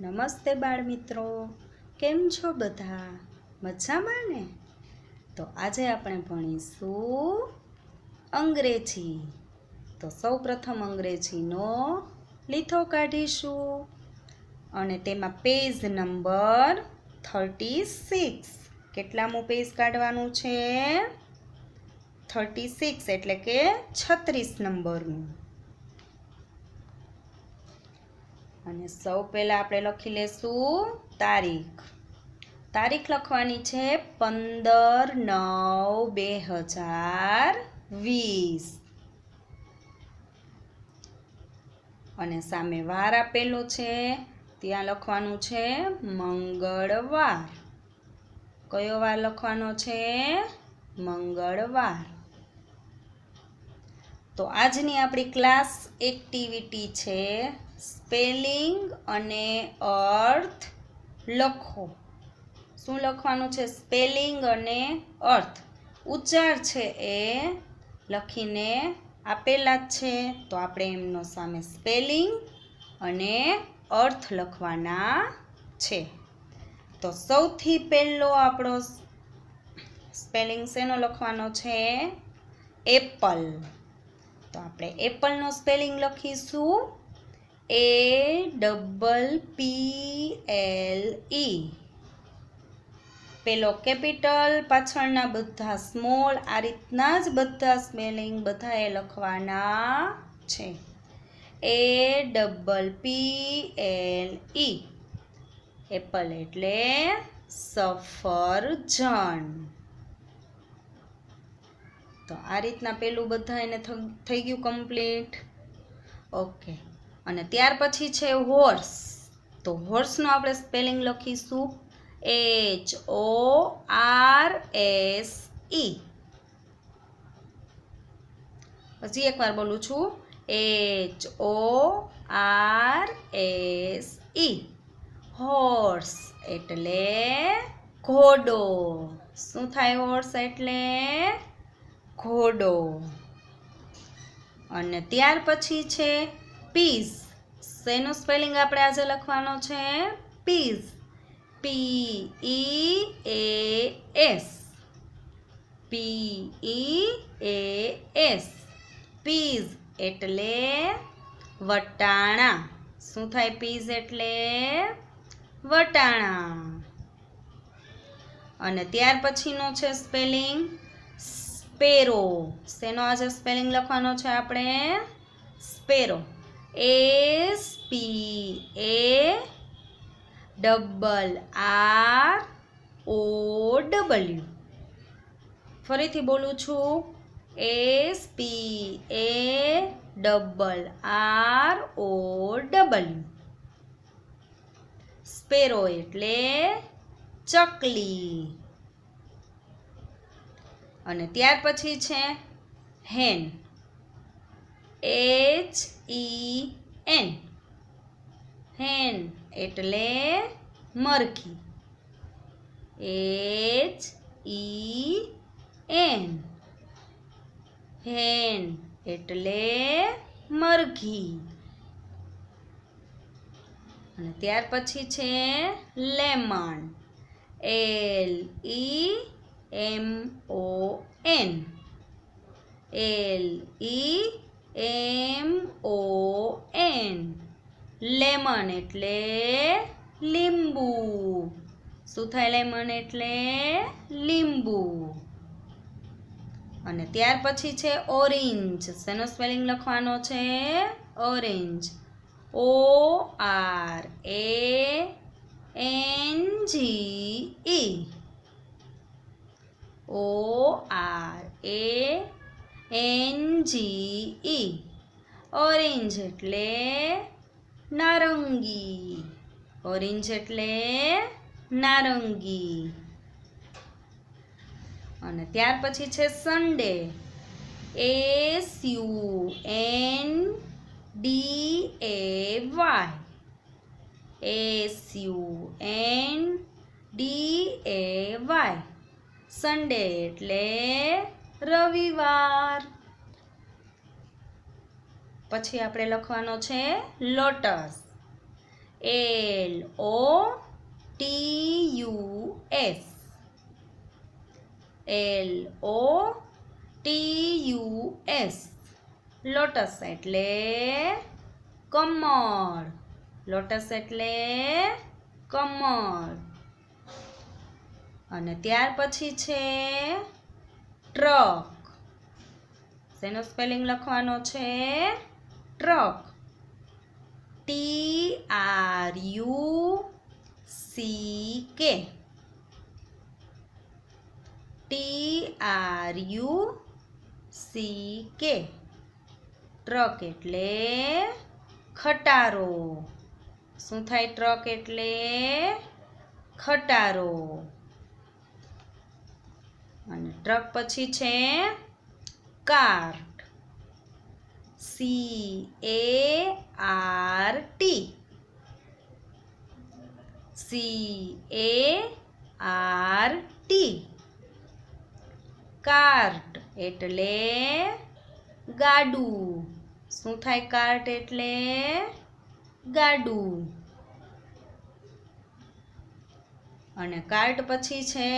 નમસ્તે બાળ મિત્રો, કેમ છો બધા? મજામાં ને? તો આજે આપણે ભણીશું અંગ્રેજી. તો સૌપ્રથમ અંગ્રેજીનો લીથો કાઢીશું અને તેમાં પેજ નંબર 36. કેટલામું પેજ કાઢવાનું છે? 36 એટલે કે 36 નંબરનું. અને સૌ પહેલા આપણે લખી લેશું તારીખ. તારીખ લખવાની છે 15/9/2020 અને સામે વાર આપેલો છે ત્યાં લખવાનું છે મંગળવાર. કયો વાર લખવાનો છે? મંગળવાર. તો આજની આપણી ક્લાસ એક્ટિવિટી છે સ્પેલિંગ અને અર્થ લખો. શું લખવાનું છે? સ્પેલિંગ અને અર્થ. ઉચ્ચાર છે એ લખીને આપેલા જ છે, તો આપણે એમનો સામે સ્પેલિંગ અને અર્થ લખવાના છે. તો સૌથી પહેલો આપણો સ્પેલિંગ શેનો લખવાનો છે? એપલ. તો આપણે એપલનો સ્પેલિંગ લખીશું APPLE. પેલો કેપિટલ, પાછળના બધા સ્મોલ, આ રીતના જ બધા સ્પેલિંગ બધાએ લખવાના છે. APPLE. એપલ એટલે સફરજન. તો આ રીતના પેલું બધા એને થઈ ગયું કમ્પ્લીટ. ઓકે. અને ત્યાર પછી છે હોર્સ. તો હોર્સનો આપણે સ્પેલિંગ લખીશું HORSE. હજી એકવાર બોલું છું HORSE. હોર્સ એટલે ઘોડો. શું થાય હોર્સ એટલે? ઘોડો. અને ત્યાર પછી છે પીઝ. શેનો સ્પેલિંગ આપણે આજે લખવાનો છે? પીઝ. PEAS. PEAS. પીઝ એટલે વટાણા. શું થાય પીઝ એટલે? વટાણા. અને ત્યાર પછીનો છે સ્પેલિંગ સ્પેરો. શેનો આજે સ્પેલિંગ લખવાનો છે આપણે? સ્પેરો. SPARROW. ફરીથી બોલું છું SPARROW. સ્પેરો એટલે ચકલી. અને ત્યાર પછી છે હેન. HEN. હેન એટલે મરઘી. HEN. હેન એટલે મરઘી. અને ત્યાર પછી છે લેમન. LEMON. LEMON. લેમન એટલે લીંબુ. શું થાય લેમન એટલે? લીંબુ. અને ત્યાર પછી છે ઓરેન્જ. શેનો સ્પેલિંગ લખવાનો છે? ઓરેન્જ. ORANGE. ORANGE. ઓરેન્જ એટલે નારંગી. ઓરેન્જ એટલે નારંગી. અને ત્યાર પછી છે સન્ડે. SUNDAY. સન્ડે એટલે રવિવાર. પછી આપણે લખવાનો છે લોટસ. LOTUS LOTUS લોટસ એટલે કમળ લોટસ એટલે કમળ અને ત્યાર પછી છે ટ્રક શેનો સ્પેલિંગ લખવાનો છે ટ્રક TRUCK TRUCK ટ્રક એટલે ખટારો શું થાય ટ્રક એટલે ખટારો અને ટ્રક પછી છે કાર્ટ CART કાર્ટ એટલે ગાડું શું થાય કાર્ટ એટલે ગાડું અને કાર્ટ પછી છે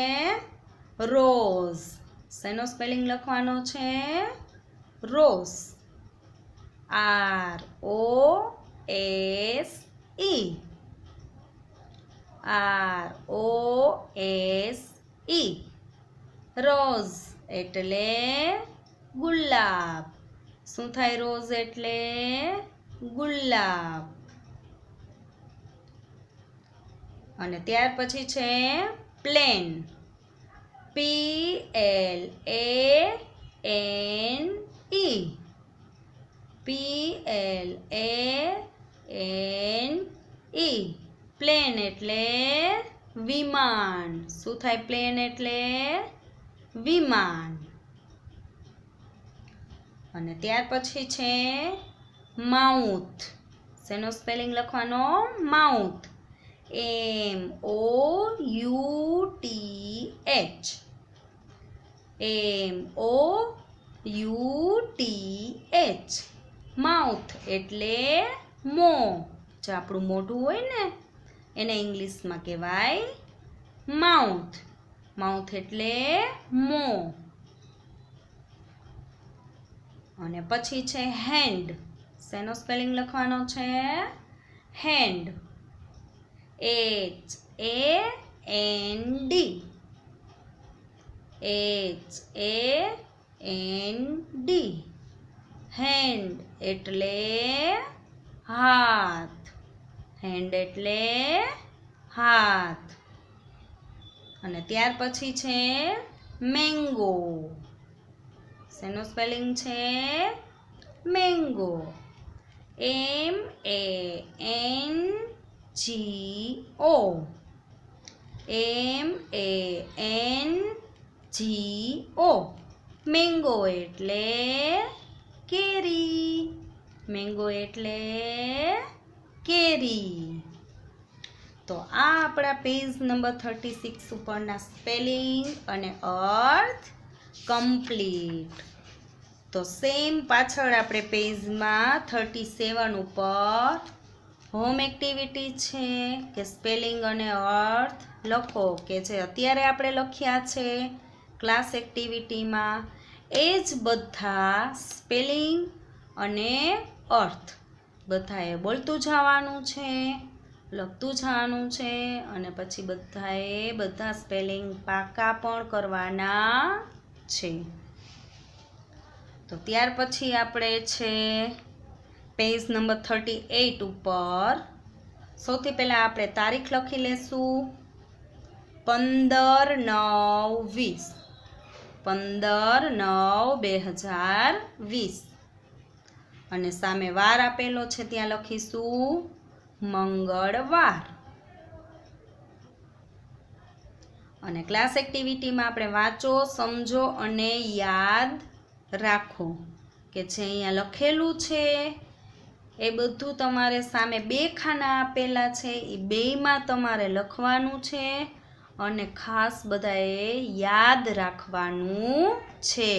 રોઝ શેનો સ્પેલિંગ લખવાનો છે રોઝ ROSE રોઝ એટલે ગુલાબ શું થાય રોઝ એટલે ગુલાબ અને ત્યાર પછી છે પ્લેન PLANE પ્લેન એટલે વિમાન શું થાય પ્લેન એટલે વિમાન અને ત્યાર પછી છે માઉથ શેનો સ્પેલિંગ લખવાનો માઉથ MOUTH માઉથ એટલે મોં જે આપણું મોઢું હોય ને એને ઇંગ્લિશમાં કહેવાય માઉથ માઉથ એટલે મોં અને પછી છે હેન્ડ શેનો સ્પેલિંગ લખવાનો છે હેન્ડ HAND હેન્ડ એટલે હાથ હેન્ડ એટલે હાથ અને ત્યાર પછી છે મેંગો શેનો સ્પેલિંગ છે મેંગો MANGO મેંગો એટલે કેરી મેંગો એટલે કેરી તો આ આપણા પેજ નંબર 36 ઉપરના સ્પેલિંગ અને અર્થ કમ્પ્લીટ તો સેમ પાછળ આપણે પેજમાં 37 ઉપર હોમ એક્ટિવિટી છે કે સ્પેલિંગ અને અર્થ લખો કે જે અત્યારે આપણે લખ્યા છે ક્લાસ એક્ટિવિટીમાં એ જ બધા સ્પેલિંગ અને અર્થ બધાએ બોલતું જવાનું છે લખતું જવાનું છે અને પછી બધાએ બધા સ્પેલિંગ પાકા પણ કરવાના છે તો ત્યાર પછી આપણે છે પેજ નંબર 38 ઉપર સૌથી પહેલાં આપણે તારીખ લખી લેશું 15/9/20 15/9/2020 અને સામે વાર આપેલો છે ત્યાં લખીશું મંગળવાર અને ક્લાસ એક્ટિવિટીમાં આપણે વાંચો સમજો અને યાદ રાખો કે જે અહીંયા લખેલું છે એ બધું તમારે સામે 2 ખાના આપેલા છે એ 2માં તમારે લખવાનું છે અને ખાસ બધાએ યાદ રાખવાનું છે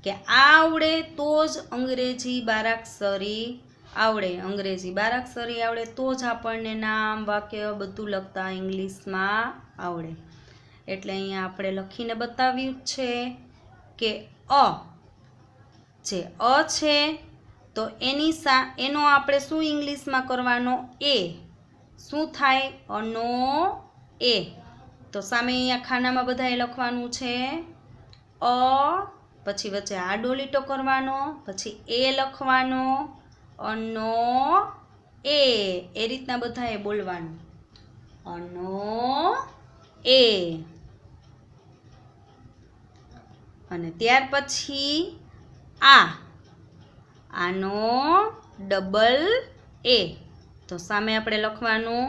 કે આવડે તો જ અંગ્રેજી બારાક્ષરી આવડે, અંગ્રેજી બારાક્ષરી આવડે તો જ આપણને નામ વાક્ય બધું લખતા ઇંગ્લિશમાં આવડે. એટલે અહીંયા આપણે લખીને બતાવ્યું છે કે જે છે તો એનો આપણે શું ઇંગ્લિશમાં કરવાનો? એ. શું થાય? અનો એ. તો સામે અહીંયા ખાનામાં બધાએ લખવાનું છે પછી વચ્ચે આડો લીટો કરવાનો, પછી એ લખવાનો, અનો એ. એ રીતના બધાએ બોલવાનું, અનો એ. અને ત્યાર પછી આનો ડબલ એ. તો સામે આપણે લખવાનું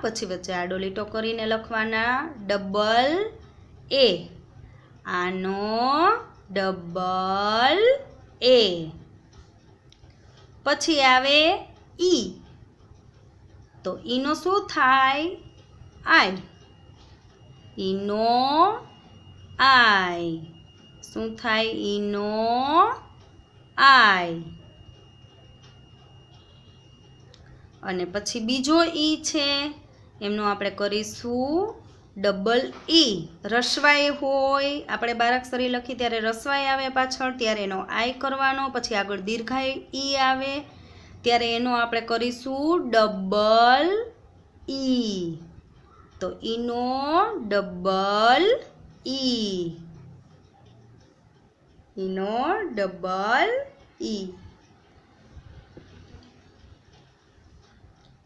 પછી વચ્ચે આડો લીટો કરીને લખવાના ડબલ એ. આનો ડબલ એ. પછી આવે ઈ. તો ઈનો શું થાય? આઈ. ઈનો આઈ. શું થાય? ઈનો આઈ. અને પછી બીજો ઈ છે એમનું આપણે કરીશું ડબલ ઈ. રસવાઈ હોય, આપણે બારાક્ષરી લખી ત્યારે રસવાઈ આવે પાછળ, ત્યારે એનો આઈ કરવાનો. પછી આગળ દીર્ઘાઈ ઈ આવે ત્યારે એનો આપણે કરીશું ડબલ ઈ. તો ઈનો ડબલ ઈ. ઈનો ડબલ ઈ.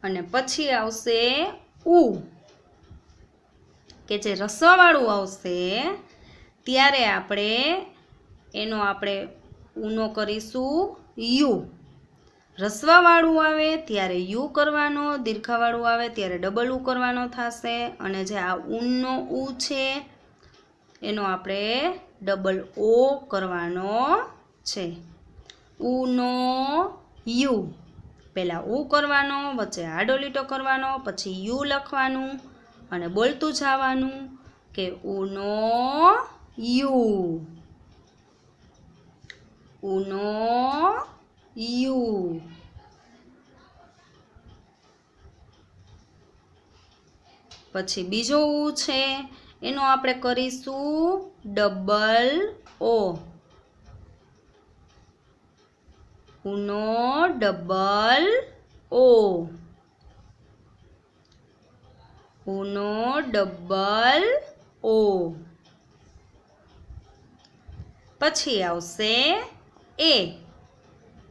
અને પછી આવશે ઉ, કે જે રસવાવાળું આવશે ત્યારે એનો આપણે ઉનો કરીશું યુ. રસવાવાળું આવે ત્યારે યુ કરવાનો, દીર્ઘાવાળું આવે ત્યારે ડબલ ઉ કરવાનો થશે. અને જે આ ઊનનો ઉ છે એનો આપણે ડબલ ઓ કરવાનો છે. ઉનો યુ. પહેલાં ઉ કરવાનો, વચ્ચે આડો લીટો કરવાનો, પછી યુ લખવાનું અને બોલતું જવાનું કે ઉનો યુ. Uno you. પછી બીજો ઉ છે એનો આપણે કરીશું ડબલ ઓ. ઉનો ડબલ ઓ. ઉનો ડબલ ઓ. પછી આવશે એ,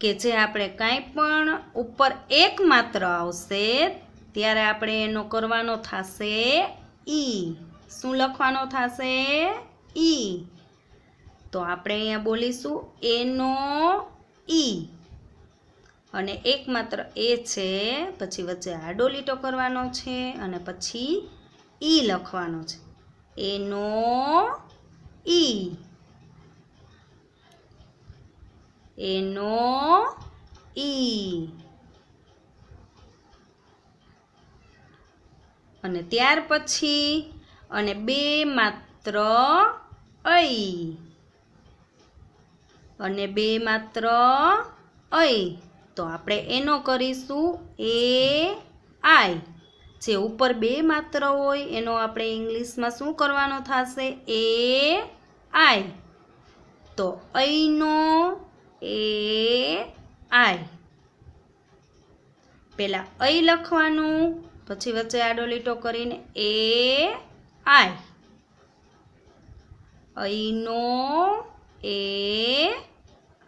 કે જે આપણે કાંઈ પણ ઉપર એક માત્ર આવશે ત્યારે આપણે એનો કરવાનો થશે ઈ. શું લખવાનો થશે? ઈ. તો આપણે અહીંયા બોલીશું એનો ઈ. અને એક માત્ર એ છે, પછી વચ્ચે આડો લીટો કરવાનો છે અને પછી ઈ લખવાનો છે. એનો ઈ. એનો ઈ. અને ત્યાર પછી અને બે માત્ર ઐ. અને બે માત્ર ઐ. તો આપણે એનો કરીશું એ આઈ. જે ઉપર બે માત્ર હોય એનો આપણે ઇંગ્લિશમાં શું કરવાનો થશે? એ આઈ. તો ઐનો એ આઈ. પહેલાં ઐ લખવાનું, પછી વચ્ચે આડો લીટો કરીને એ આઈ. ઐનો એ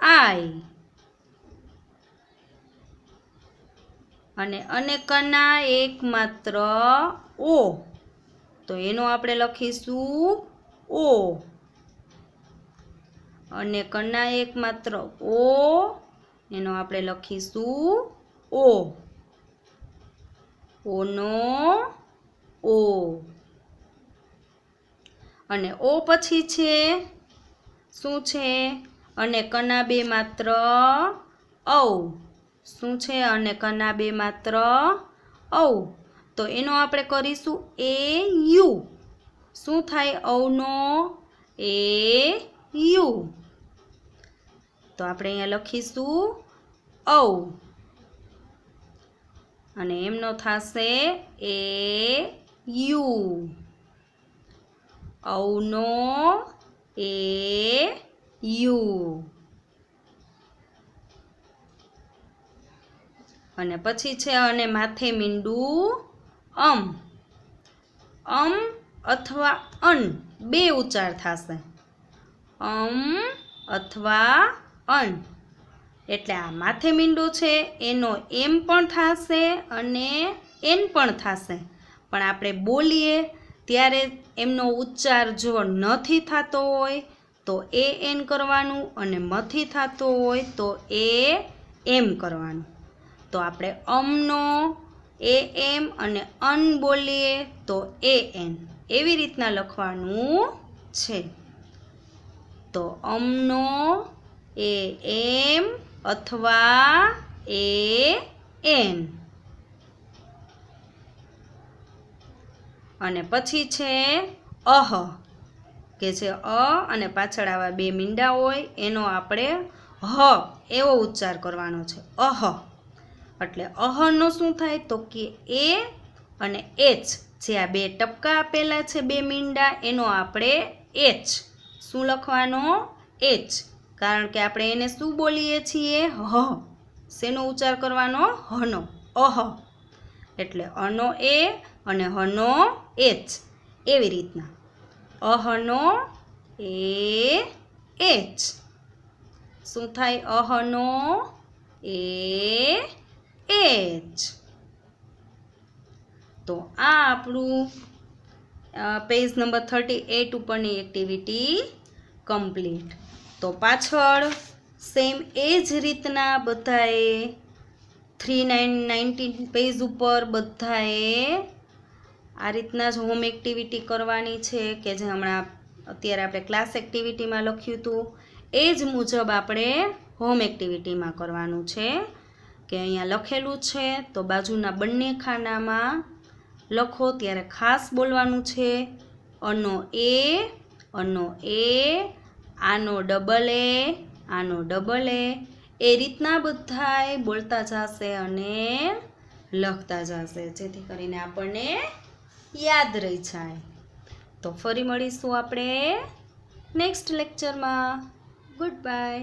આઈ. અને કના એક માત્ર ઓ. તો એનો આપણે લખીશું ઓ. અને કના એક માત્ર ઓ એનો આપણે લખીશું ઓ. ઓનો ઓ. અને ઓ પછી છે શું છે? અને કના બે માત્ર ઔ. શું છે? અને કના બે માત્ર ઔ. તો એનો આપણે કરીશું એ યુ. શું થાય? ઔનો એ યુ. તો આપણે અહીંયા લખીશું ઔ. અને એમનો થશે એ યુ. ઔનો A you. અને પછી છે અને માથે મીંડું અમ અથવા અન બે ઉચ્ચાર થશે. અથવા અન એટલે આ માથે મીંડું છે એનો એમ પણ થશે અને એન પણ થશે, પણ આપણે બોલીએ ત્યારે એમનો ઉચ્ચાર જો નથી થતો હોય તો એ એન કરવાનું અને મથી થતો હોય તો એ એમ કરવાનું. તો આપણે અમનો એ એમ અને અન બોલીએ તો એ એન એવી રીતના લખવાનું છે. તો અમનો એ એમ અથવા એ એન. અને પછી છે અહ, કે જે અને પાછળ આવા બે મીંડા હોય એનો આપણે હ એવો ઉચ્ચાર કરવાનો છે. અહ એટલે અહનો શું થાય તો કે એ અને એચ, જે આ બે ટપકા આપેલા છે બે મીંડા એનો આપણે એચ શું લખવાનો એચ, કારણ કે આપણે એને શું બોલીએ છીએ હ. શેનો ઉચ્ચાર કરવાનો હનો. અહ એટલે અનો એ અને હનો એચ એવી રીતના. અહનો એ એચ શું થાય અહનો એ એચ. તો આ આપણું પેજ નંબર 38 ઉપરની એક્ટિવિટી કમ્પ્લીટ. તો પાછળ સેમ એ જ રીતના બધાએ 319 પેજ ઉપર બધાએ આ રીતના જ હોમ એક્ટિવિટી કરવાની છે, કે જે હમણાં અત્યારે આપણે ક્લાસ એક્ટિવિટીમાં લખ્યું હતું એ જ મુજબ આપણે હોમ એક્ટિવિટીમાં કરવાનું છે. કે અહીંયા લખેલું છે તો બાજુના બંને ખાનામાં લખો ત્યારે ખાસ બોલવાનું છે અનો એ, આનો ડબલ એ એ રીતના બધાય બોલતા જશે અને લખતા જશે, જેથી કરીને આપણને યાદ રહી જાય. તો ફરી મળીશું આપણે નેક્સ્ટ લેક્ચરમાં. Good bye.